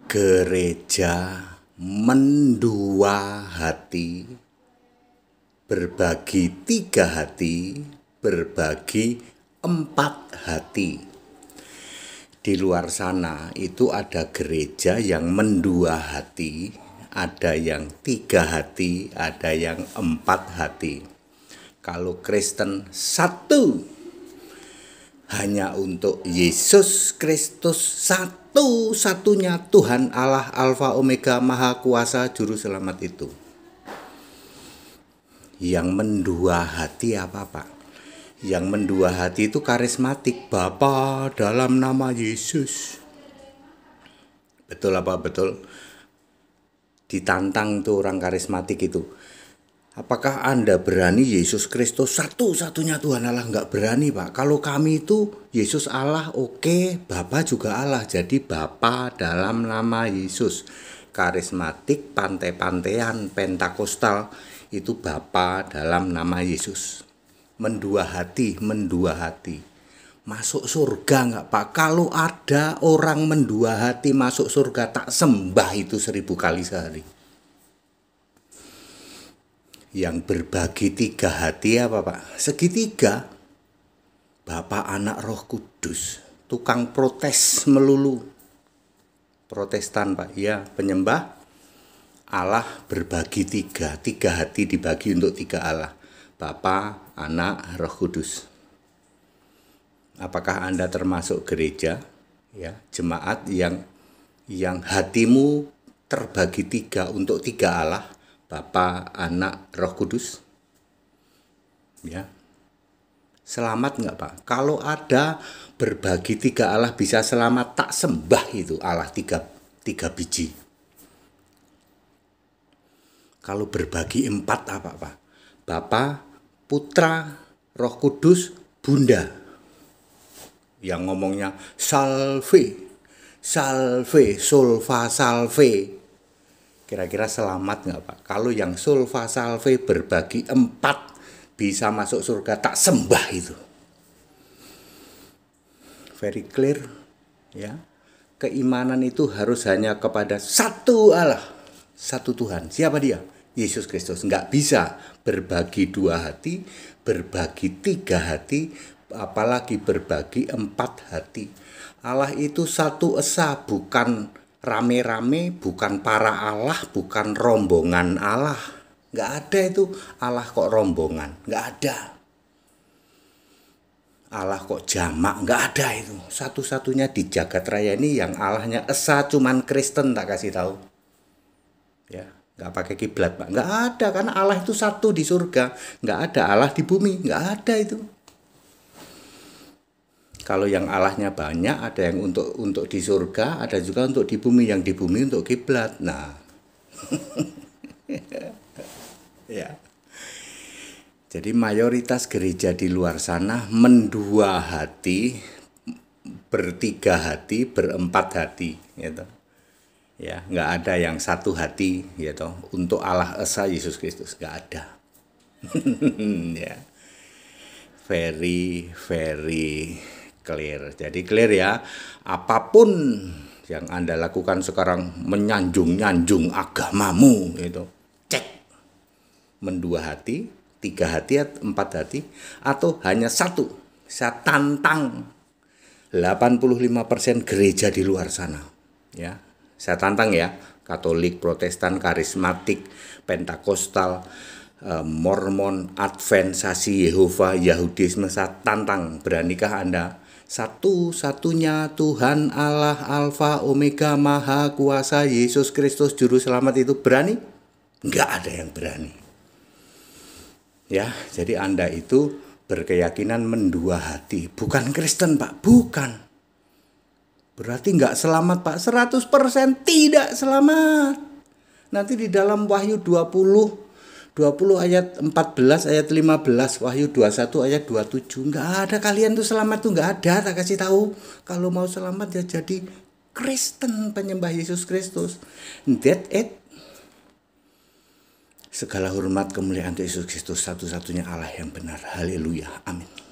Gereja mendua hati, berbagi tiga hati, berbagi empat hati. Di luar sana itu ada gereja yang mendua hati, ada yang tiga hati, ada yang empat hati. Kalau Kristen satu, hanya untuk Yesus Kristus, satu-satunya Tuhan Allah Alfa Omega Maha Kuasa Juru Selamat itu. Yang mendua hati apa Pak? Yang mendua hati itu karismatik, Bapa dalam nama Yesus. Betul apa betul? Ditantang tuh orang karismatik itu. Apakah Anda berani Yesus Kristus satu-satunya Tuhan Allah? Enggak berani Pak. Kalau kami itu Yesus Allah oke, Bapa juga Allah. Jadi Bapa dalam nama Yesus. Karismatik, pantai-pantaian, pentakostal itu Bapa dalam nama Yesus. Mendua hati. Masuk surga enggak Pak? Kalau ada orang mendua hati masuk surga, tak sembah itu 1000 kali sehari. Yang berbagi tiga hati apa Pak? Segitiga. Bapa, Anak, Roh Kudus. Tukang protes melulu. Protestan Pak, ya, penyembah Allah berbagi tiga. Tiga hati dibagi untuk tiga Allah. Bapa, Anak, Roh Kudus. Apakah Anda termasuk gereja, ya, jemaat yang hatimu terbagi tiga untuk tiga Allah? Bapa, Anak, Roh Kudus. Ya. Selamat enggak Pak? Kalau ada berbagi tiga Allah bisa selamat, tak sembah itu Allah tiga biji. Kalau berbagi empat apa Pak? Bapa, Putra, Roh Kudus, Bunda. Yang ngomongnya salve, solva salve. Kira-kira selamat nggak Pak? Kalau yang sulfa salve berbagi empat bisa masuk surga, tak sembah itu. Very clear, ya. Keimanan itu harus hanya kepada satu Allah, satu Tuhan. Siapa dia? Yesus Kristus. Nggak bisa berbagi dua hati, berbagi tiga hati, apalagi berbagi empat hati. Allah itu satu esa, bukan rame-rame, bukan para Allah, bukan rombongan Allah. Nggak ada itu Allah kok rombongan, nggak ada. Allah kok jamak, nggak ada itu. Satu-satunya di jagat raya ini yang Allahnya esa, cuman Kristen tak kasih tahu. Ya, nggak pakai kiblat Pak, nggak ada, karena Allah itu satu di surga, nggak ada Allah di bumi, nggak ada itu. Kalau yang Allahnya banyak, ada yang untuk di surga, ada juga untuk di bumi. Yang di bumi untuk kiblat. Nah, ya. Jadi mayoritas gereja di luar sana mendua hati, bertiga hati, berempat hati, gitu. Ya, nggak ada yang satu hati, gitu. Untuk Allah Esa Yesus Kristus nggak ada. Ya, very clear. Jadi clear ya, apapun yang Anda lakukan sekarang menyanjung agamamu itu, cek. Mendua hati, tiga hati, empat hati, atau hanya satu. Saya tantang 85% gereja di luar sana. Ya, saya tantang ya, Katolik, Protestan, Karismatik, Pentakostal, Mormon, Advent, Saksi Yehova, Yahudisme, saya tantang. Beranikah Anda? Satu-satunya Tuhan Allah Alfa Omega Maha Kuasa Yesus Kristus Juru Selamat itu berani? Enggak ada yang berani. Ya, jadi Anda itu berkeyakinan mendua hati. Bukan Kristen Pak, bukan. Berarti enggak selamat Pak, 100% tidak selamat. Nanti di dalam Wahyu 20 ayat 14, ayat 15, Wahyu 21 ayat 27. Enggak ada kalian tuh selamat tuh, enggak ada, tak kasih tahu. Kalau mau selamat ya jadi Kristen, penyembah Yesus Kristus. That it. Segala hormat kemuliaan untuk Yesus Kristus, satu-satunya Allah yang benar. Haleluya. Amin.